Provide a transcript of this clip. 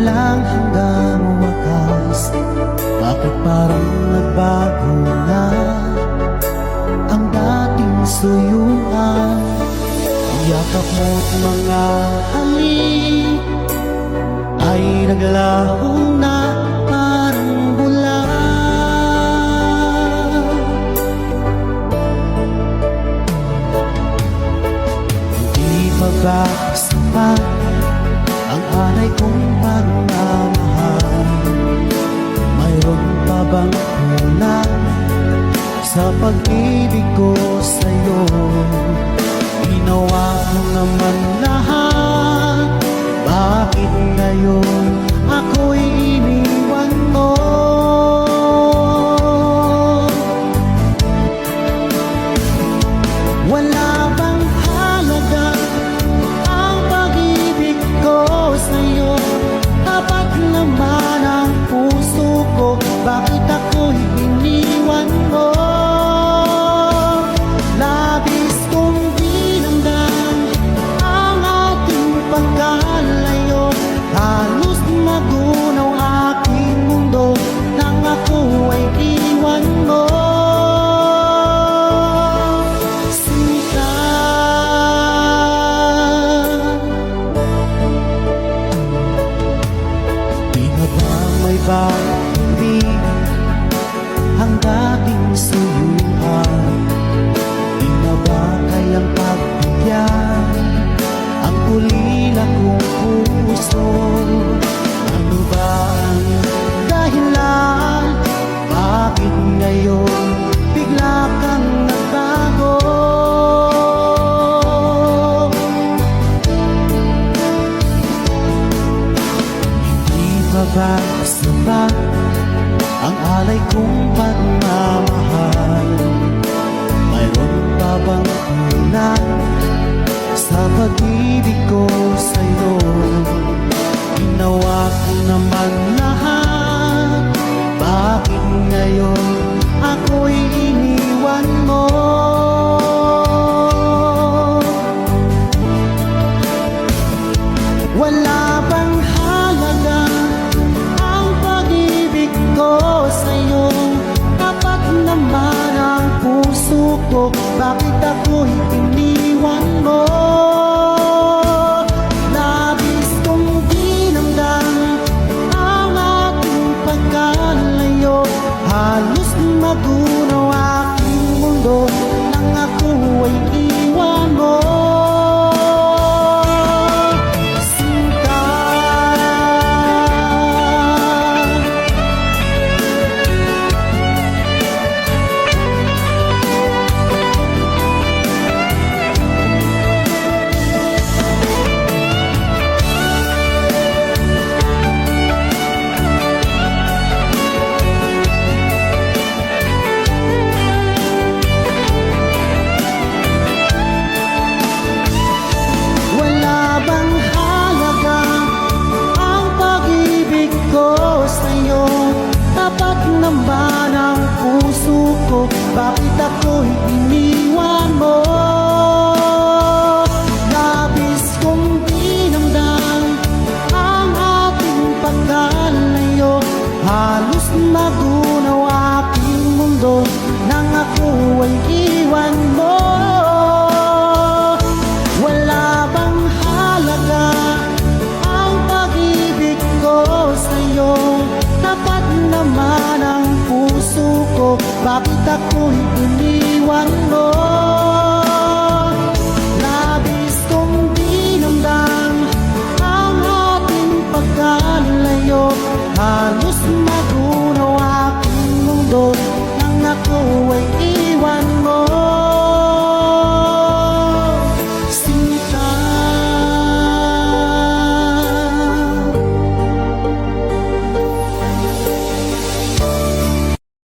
lang hanggang wakas. Bakit parang nagbago na ang dating suyuan? Ang yakap mo't mga halik ay naglaho na parang bula. Hindi pa ba sapat ang alay kong pagmamahal? Mayroon pa bang kulang sa pag-ibig ko sa'yo? Ginawa ko naman lahat, bakit ngayon ako'y iniwan mo? Wala bang halaga ang pag-ibig ko sa'yo? Tapat naman ang puso ko, bakit ako'y iniwan mo? Labis kong dinamdam ang ating pagkalayo, halos magunaw aking mundo nang ako ay iwan mo. Sinta, di na ba may pag-ibig ang dating suyuan? Di na ba kayang pagbigyan ang ulila kong puso? Ano ba ang dahilan? Bakit ngayon bigla kang nagbago? Hindi pa ba sapat ang alay kong pagmamahal? Mayroon pa bang kulang sa pag-ibig ko sa'yo? Ginawa ko naman lahat, bakit ngayon ako'y iniwan mo? Wala bang halaga ang pag-ibig ko sa'yo? Tapat naman ang puso ko, bakit ako'y iniwan mo? Labis kong dinamdam ang ating pagkalayo, halos magunaw aking mundo nang ako ay iwan mo. Sinta, wala bang halaga ang pag-ibig ko sa'yo? Tapat naman ang puso ko, bakit ako'y iniwan mo? Labis kong dinamdam ang ating pagkalayo, halos magunaw aking mundo nang ako ay iwan